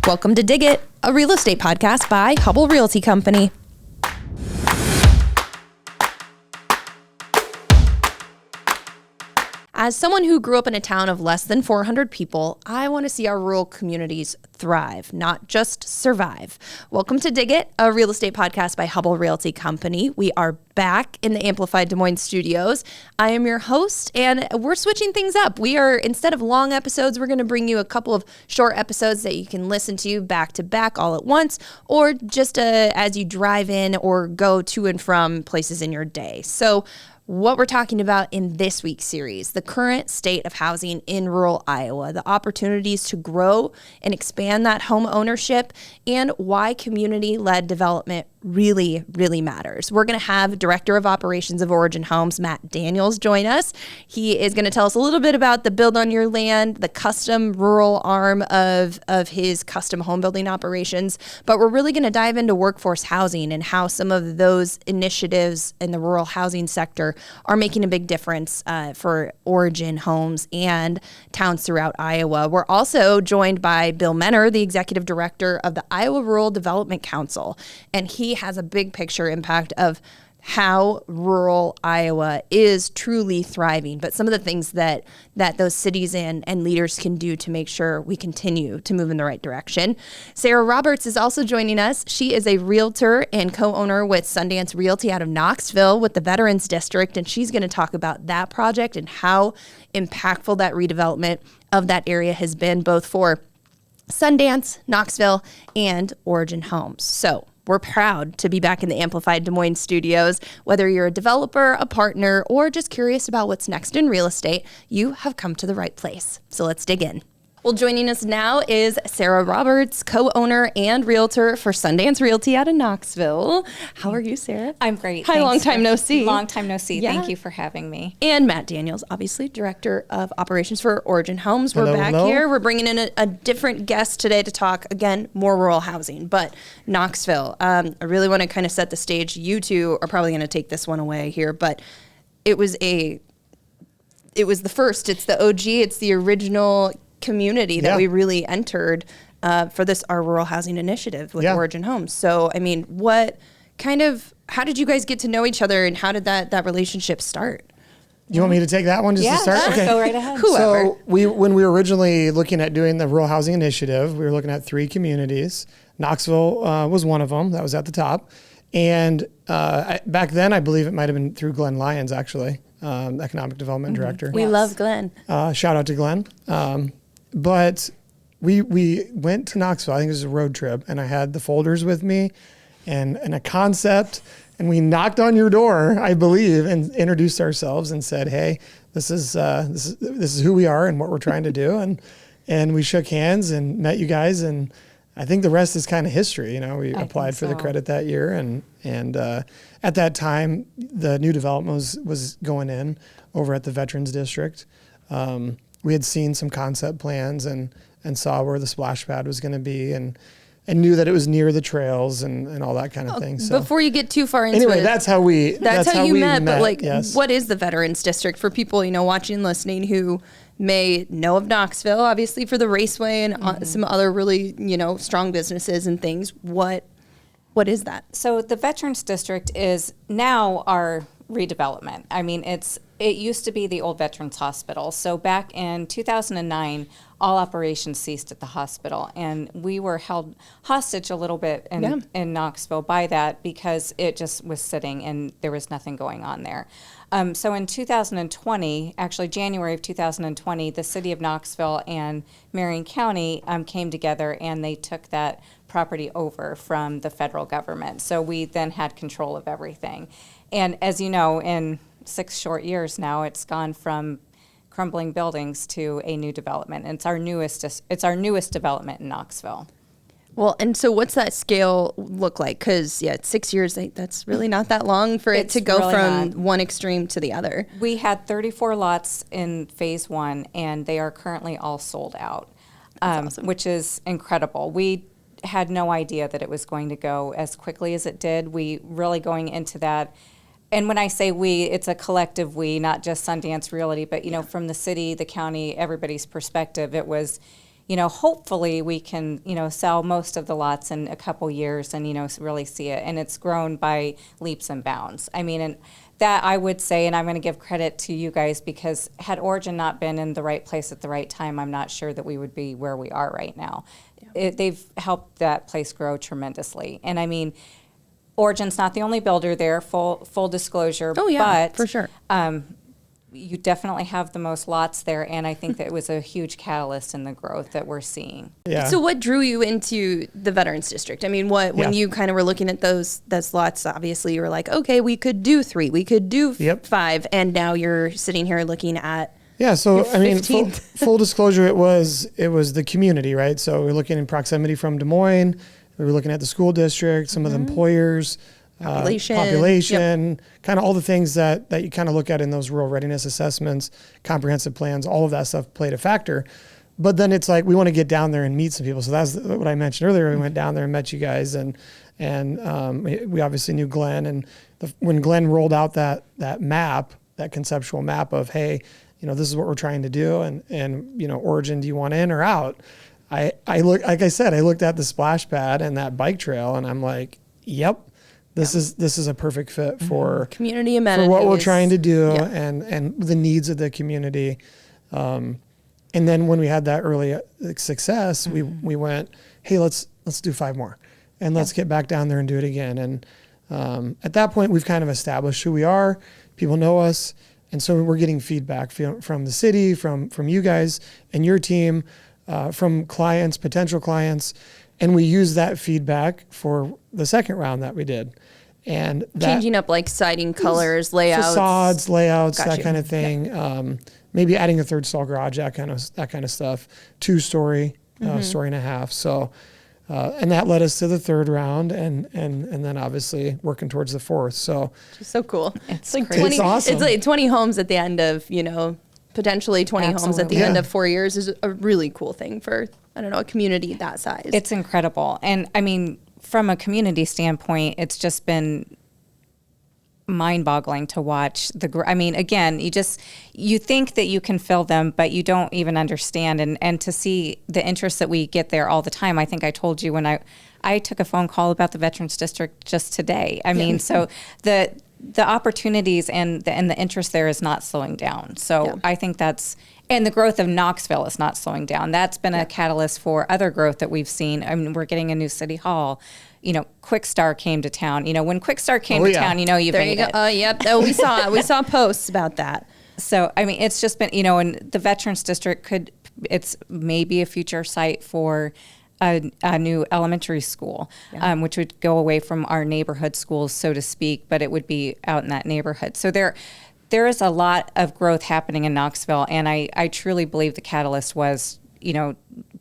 Welcome to Dig It, a real estate podcast by Hubble Realty Company. As someone who grew up in a town of less than 400 people, I want to see our rural communities thrive, not just survive. Welcome to Dig It, a real estate podcast by Hubble Realty Company. We are back in the Amplified Des Moines studios. I am your host, and we're switching things up. We are, instead of long episodes, we're going to bring you a couple of short episodes that you can listen to back to back all at once, or just as you drive in or go to and from places in your day. So what we're talking about in this week's series, the current state of housing in rural Iowa, the opportunities to grow and expand that home ownership, and why community-led development really matters. We're going to have Director of Operations of Origin Homes, Matt Daniels, join us. He is going to tell us a little bit about the Build on Your Land, the custom rural arm of his custom home building operations. But we're really going to dive into workforce housing and how some of those initiatives in the rural housing sector are making a big difference for Origin Homes and towns throughout Iowa. We're also joined by Bill Menner, the Executive Director of the Iowa Rural Development Council, and he has a big picture impact of how rural Iowa is truly thriving, but some of the things that those cities and leaders can do to make sure we continue to move in the right direction. Sara Roberts is also joining us. She is a realtor and co-owner with Sundance Realty out of Knoxville with the Veterans District, and she's going to talk about that project and how impactful that redevelopment of that area has been, both for Sundance, Knoxville, and Origin Homes. So we're proud to be back in the Amplified Des Moines studios. Whether you're a developer, a partner, or just curious about what's next in real estate, you have come to the right place. So let's dig in. Well, joining us now is Sara Roberts, co-owner and realtor for Sundance Realty out of Knoxville. How are you, Sara? I'm great. Hi, long time no see. Long time no see. Yeah. Thank you for having me. And Matt Daniels, obviously, Director of Operations for Origin Homes. We're back Hello. here. We're bringing in a different guest today to talk, again, more rural housing, but Knoxville. I really want to kind of set the stage. You two are probably going to take this one away here, but it was the first. It's the OG. It's the original community that we really entered for our rural housing initiative with Origin Homes. So, I mean, how did you guys get to know each other, and how did that relationship start? You want me to take that one to start? Sure. Okay. Go right ahead. Whoever. So when we were originally looking at doing the rural housing initiative, we were looking at 3 communities. Knoxville was one of them. That was at the top. And back then, I believe it might have been through Glenn Lyons, actually, Economic Development Director. We love Glenn. Shout out to Glenn. But we went to Knoxville. I think it was a road trip, and I had the folders with me and a concept, and we knocked on your door, I believe, and introduced ourselves and said, "Hey, this is who we are and what we're trying to do." And we shook hands and met you guys, and I think the rest is kind of history. You know, we applied for the credit that year, and at that time, the new development was going in over at the Veterans District. We had seen some concept plans and saw where the splash pad was going to be, and knew that it was near the trails and all that kind of thing. So before you get too far into anyway, it, that's how you met. But yes. What is the Veterans District for people watching and listening who may know of Knoxville, obviously for the Raceway and some other really strong businesses and things. What is that? So the Veterans District is now our redevelopment. I mean, it used to be the old Veterans Hospital. So back in 2009, all operations ceased at the hospital, and we were held hostage a little bit in Knoxville by that, because it just was sitting and there was nothing going on there. So in 2020, actually January of 2020, the city of Knoxville and Marion County came together, and they took that property over from the federal government. So we then had control of everything. And as you know, in 6 short years now, it's gone from crumbling buildings to a new development. And it's our newest development in Knoxville. Well, and so what's that scale look like? Because, it's 6 years. That's really not that long for it to go really from not. one extreme to the other. We had 34 lots in phase 1, and they are currently all sold out, awesome. Which is incredible. We had no idea that it was going to go as quickly as it did. We really going into that. And when I say we, it's a collective we, not just Sundance Realty, but from the city, the county, everybody's perspective, it was hopefully we can, sell most of the lots in a couple years and, really see it. And it's grown by leaps and bounds. I mean, and that I would say, and I'm going to give credit to you guys, because had Origin not been in the right place at the right time, I'm not sure that we would be where we are right now. They've helped that place grow tremendously. And I mean, Origin's not the only builder there, full disclosure. Oh, yeah, but, for sure. You definitely have the most lots there, and I think that it was a huge catalyst in the growth that we're seeing. Yeah. So what drew you into the Veterans District? I mean, when you kind of were looking at those lots, obviously you were like, okay, we could do 3, we could do 5, and now you're sitting here looking at so I mean, 15th. full disclosure, it was the community, right? So we're looking in proximity from Des Moines. We were looking at the school district, some of the employers, population, kind of all the things that you kind of look at in those rural readiness assessments, comprehensive plans, all of that stuff played a factor. But then it's like, we want to get down there and meet some people. So that's what I mentioned earlier. We went down there and met you guys, and we obviously knew Glenn. And when Glenn rolled out that map, that conceptual map of, hey, this is what we're trying to do, and Origin, do you want in or out? I looked at the splash pad and that bike trail, and I'm like, yep. This is a perfect fit for community amenities, for what we're trying to do, and the needs of the community. And then when we had that early success, we went, hey, let's do 5 more, and let's get back down there and do it again. And at that point, we've kind of established who we are. People know us, and so we're getting feedback from the city, from you guys and your team, from clients, potential clients. And we use that feedback for the second round that we did. And changing up like siding colors, layouts. Facades, layouts, that kind of thing. Yeah. Maybe adding a 3rd stall garage, that kind of stuff. 2-story, story and a half. So, and that led us to the 3rd round, and then obviously working towards the 4th. So it's so cool. It's like crazy. 20, it's awesome. It's like 20 homes at the end of, potentially 20 homes at the end of 4 years is a really cool thing for, I don't know, a community that size. It's incredible. And I mean, from a community standpoint, it's just been mind-boggling to watch again, you think that you can fill them, but you don't even understand. And to see the interest that we get there all the time. I think I told you when I took a phone call about the Veterans District just today. I mean, so the opportunities and the interest there is not slowing down. So I think and the growth of Knoxville is not slowing down. That's been a catalyst for other growth that we've seen. I mean, we're getting a new city hall. Quickstar came to town. When Quickstar came to town, you've made it. Yep. Oh, we saw posts about that. So, I mean, it's just been, and the Veterans District it's maybe a future site for a new elementary school, which would go away from our neighborhood schools, so to speak, but it would be out in that neighborhood. So there is a lot of growth happening in Knoxville, and I truly believe the catalyst was,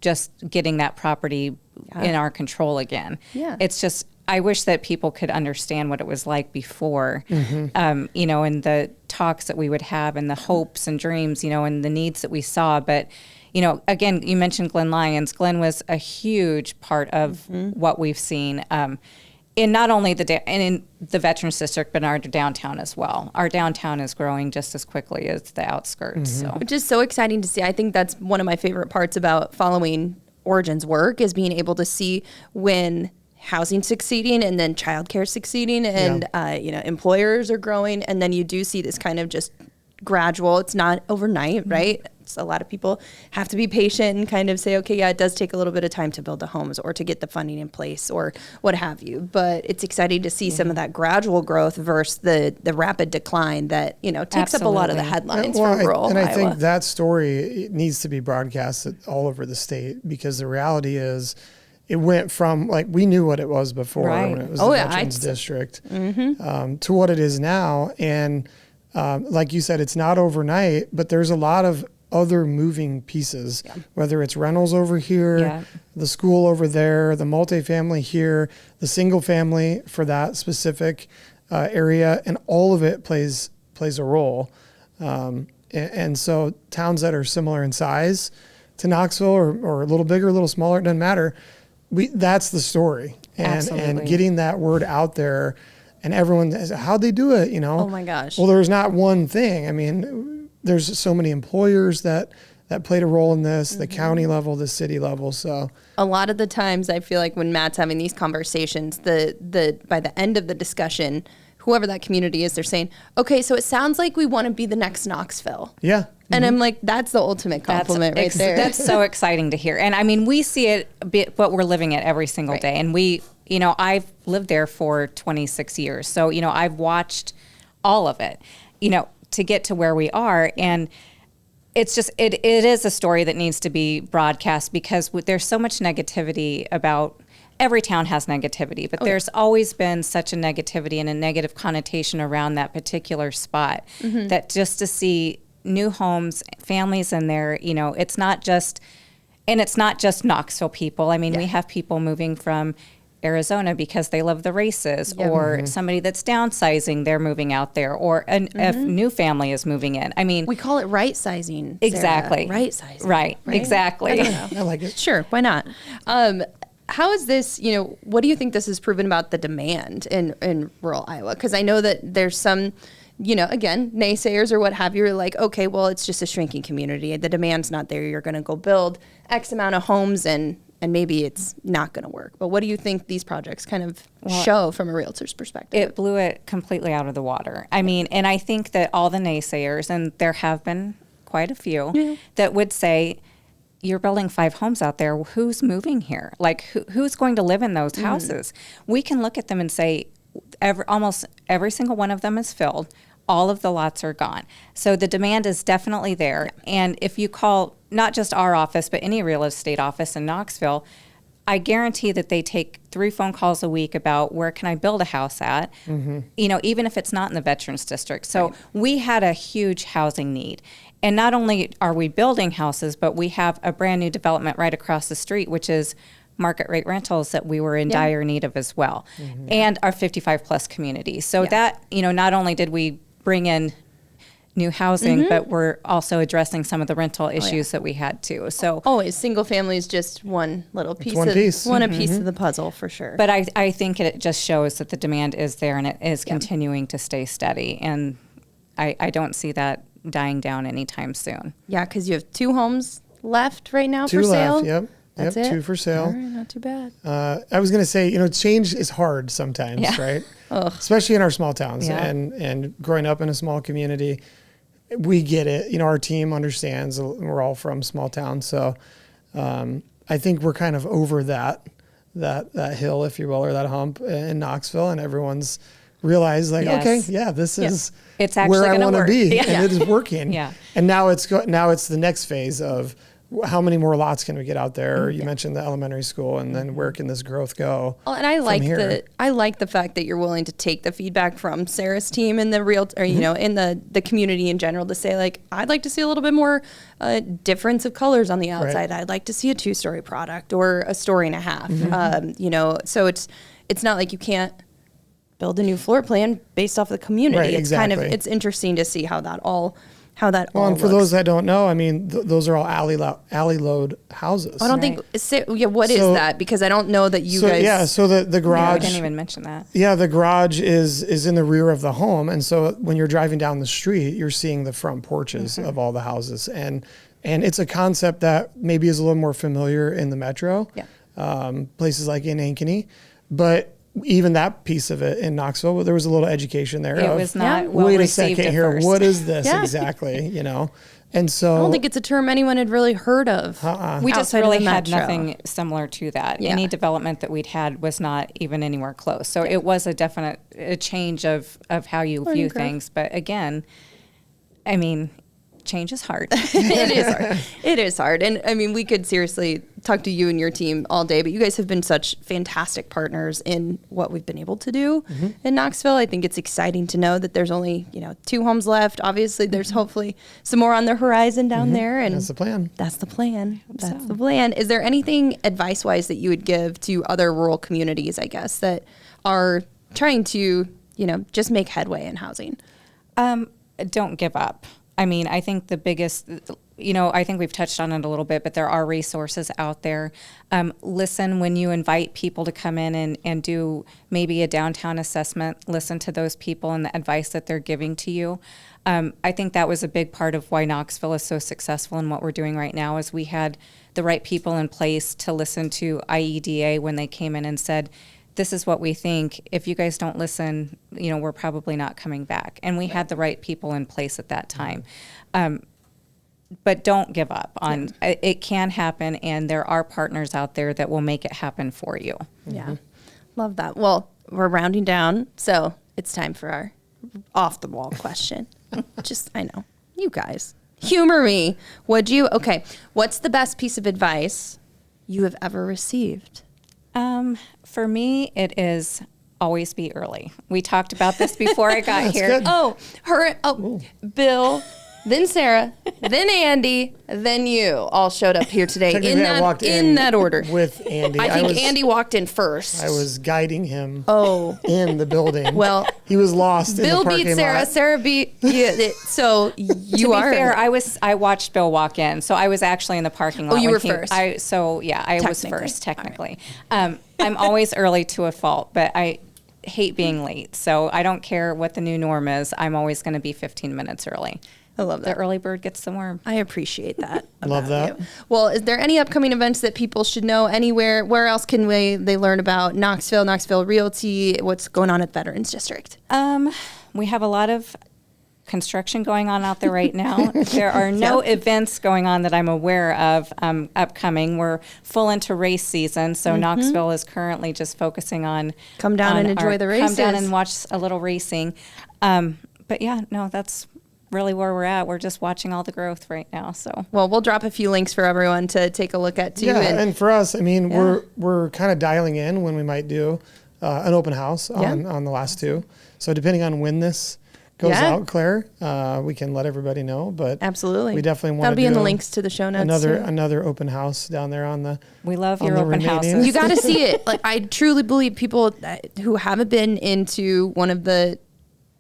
just getting that property in our control again. Yeah. It's just, I wish that people could understand what it was like before, and the talks that we would have and the hopes and dreams, and the needs that we saw. But, again, you mentioned Glenn Lyons. Glenn was a huge part of what we've seen in not only in the Veterans District, but in our downtown as well. Our downtown is growing just as quickly as the outskirts. So. Which is so exciting to see. I think that's one of my favorite parts about following Origin's work, is being able to see when housing succeeding and then childcare succeeding, and employers are growing, and then you do see this kind of just gradual. It's not overnight, right? It's a lot of people have to be patient and kind of say, okay, yeah, it does take a little bit of time to build the homes or to get the funding in place or what have you. But it's exciting to see some of that gradual growth versus the rapid decline that takes up a lot of the headlines for rural Iowa. I think that story needs to be broadcasted all over the state, because the reality is, it went from, like, we knew what it was before when it was the Veterans District to what it is now. And like you said, it's not overnight, but there's a lot of other moving pieces, whether it's rentals over here, the school over there, the multifamily here, the single family for that specific area, and all of it plays a role. And so towns that are similar in size to Knoxville, or a little bigger, a little smaller, it doesn't matter. That's the story, and getting that word out there, and everyone says, how'd they do it? Oh my gosh. Well, there's not one thing. I mean, there's so many employers that that played a role in this, the county level, the city level. So a lot of the times I feel like when Matt's having these conversations, the by the end of the discussion, whoever that community is, they're saying, okay, so it sounds like we want to be the next Knoxville. yeah. And I'm like, that's the ultimate compliment right there. That's so exciting to hear. And I mean, we see it, but we're living it every single day. And we, I've lived there for 26 years. So, I've watched all of it, to get to where we are. And it's just, it is a story that needs to be broadcast because there's so much negativity about, every town has negativity, but there's always been such a negativity and a negative connotation around that particular spot that just to see new homes, families in there, it's not just Knoxville people. I mean, we have people moving from Arizona because they love the races, or somebody that's downsizing, they're moving out there, or a new family is moving in. I mean, we call it right sizing. Exactly. Sarah. Right sizing. Right. Exactly. I like it. Sure. Why not? How is this, what do you think this has proven about the demand in rural Iowa? Because I know that there's some, again, naysayers or what have you are like, okay, well, it's just a shrinking community. The demand's not there. You're going to go build X amount of homes and maybe it's not going to work. But what do you think these projects kind of show from a realtor's perspective? It blew it completely out of the water. I mean, and I think that all the naysayers, and there have been quite a few, that would say, you're building 5 homes out there. Who's moving here? Like, who's going to live in those houses? We can look at them and say, almost every single one of them is filled. All of the lots are gone. So the demand is definitely there. Yeah. And if you call not just our office, but any real estate office in Knoxville, I guarantee that they take 3 phone calls a week about where can I build a house at, even if it's not in the Veterans District. So we had a huge housing need. And not only are we building houses, but we have a brand new development right across the street, which is market rate rentals that we were in dire need of as well. And our 55 plus community. So that, not only did we bring in new housing, but we're also addressing some of the rental issues that we had too. So always single family is just one little piece, one piece of the puzzle for sure. But I think it just shows that the demand is there and it is continuing to stay steady. And I don't see that dying down anytime soon. Yeah, because you have 2 homes left right now 2 for sale. left, yep. That's yep, it? 2 for sale. All right, not too bad. I was going to say, change is hard sometimes, right? Especially in our small towns and growing up in a small community. We get it. Our team understands. We're all from small towns. So I think we're kind of over that hill, if you will, or that hump in Knoxville, and everyone's realized okay, this is it's actually where I want to be, and it is working. And now it's the next phase of how many more lots can we get out there? You mentioned the elementary school, and then where can this growth go? Well, and I like the fact that you're willing to take the feedback from Sarah's team and the in the community in general to say, like, I'd like to see a little bit more difference of colors on the outside. I'd like to see a 2-story product or a story and a half. So it's not like you can't build a new floor plan based off the community. Right, it's exactly. kind of, it's interesting to see how that all and for looks. those that don't know, I mean, those are all alley load houses. I don't think. What is that? Because I don't know that you guys. Yeah, so the garage. I didn't even mention that. Yeah, the garage is in the rear of the home, and so when you're driving down the street, you're seeing the front porches of all the houses, and it's a concept that maybe is a little more familiar in the metro, places like in Ankeny, but even that piece of it in Knoxville, there was a little education there. It was not well wait a received second at here, first. what is this exactly? And so I don't think it's a term anyone had really heard of. We just outside of really the had metro. nothing similar to that. Any development that we'd had was not even anywhere close. So it was a definite change of how you view things. But again, I mean, change is hard. It is hard. It is hard. And I mean, we could seriously talk to you and your team all day, but you guys have been such fantastic partners in what we've been able to do in Knoxville. I think it's exciting to know that there's only, 2 homes left. Obviously, there's hopefully some more on the horizon down there. And that's the plan. That's the plan. That's the plan. Is there anything advice-wise that you would give to other rural communities, I guess, that are trying to, just make headway in housing? Don't give up. I mean, I think the biggest, I think we've touched on it a little bit, but there are resources out there. Listen when you invite people to come in and do maybe a downtown assessment. Listen to those people and the advice that they're giving to you. I think that was a big part of why Knoxville is so successful in what we're doing right now is we had the right people in place to listen to IEDA when they came in and said, this is what we think. If you guys don't listen, we're probably not coming back. And we had the right people in place at that time. But don't give up on it. Can happen, and there are partners out there that will make it happen for you. Yeah. Love that. Well, we're rounding down, so it's time for our off the wall question. I know, you guys. Humor me. What's the best piece of advice you have ever received? For me, it is always be early. We talked about this before I got here. Good. Bill, then Sarah, then Andy, then you all showed up here today in that order. With Andy. I think Andy walked in first. I was guiding him in the building. Well, he was lost in the parking lot. Bill beat Sarah. Sarah beat you. So you to be fair, I watched Bill walk in, so I was actually in the parking lot. Oh, you were first. I was first technically. Right. I'm always early to a fault, but I hate being late. So I don't care what the new norm is. I'm always going to be 15 minutes early. I love that. The early bird gets the worm. I appreciate that. Love that. You. Well, is there any upcoming events that people should know anywhere? Where else can they learn about Knoxville Realty? What's going on at Veterans District? We have a lot of construction going on out there right now. There are no events going on that I'm aware of upcoming. We're full into race season, so Knoxville is currently just focusing on come down and enjoy the races. Come down and watch a little racing. But yeah, no, that's really where we're at. We're just watching all the growth right now. So well, we'll drop a few links for everyone to take a look at too. Yeah, and for us, we're kind of dialing in when we might do an open house on the last two. So depending on when this goes out, Claire, we can let everybody know. But absolutely, we definitely want that'll to be in the links to the show notes. Another open house down there on the. We love your open houses. You got to see it. Like I truly believe people who haven't been into one of the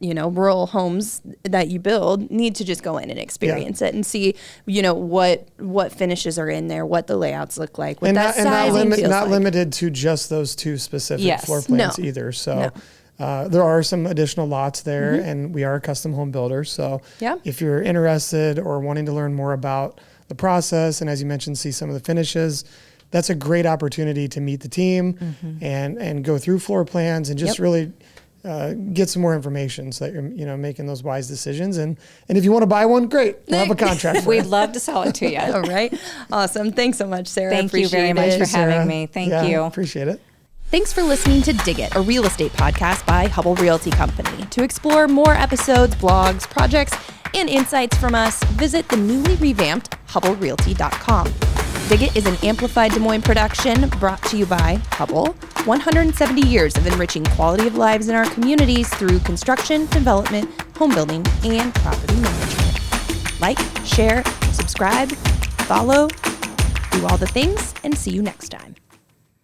rural homes that you build need to just go in and experience it and see, what finishes are in there, what the layouts look like, what that sizing feels like. Limited to just those two specific floor plans either. So there are some additional lots there, and we are a custom home builder. So if you're interested or wanting to learn more about the process, and as you mentioned, see some of the finishes, that's a great opportunity to meet the team and go through floor plans and just really get some more information so that you're making those wise decisions. And if you want to buy one, great. We'll have a contract for We'd love to sell it to you. All right. Awesome. Thanks so much, Sarah. Thank you very much for having me. Thank you. Appreciate it. Thanks for listening to Dig It, a real estate podcast by Hubble Realty Company. To explore more episodes, blogs, projects, and insights from us, visit the newly revamped HubbleRealty.com. Dig It is an amplified Des Moines production brought to you by Hubble, 170 years of enriching quality of lives in our communities through construction, development, home building, and property management. Like, share, subscribe, follow, do all the things, and see you next time.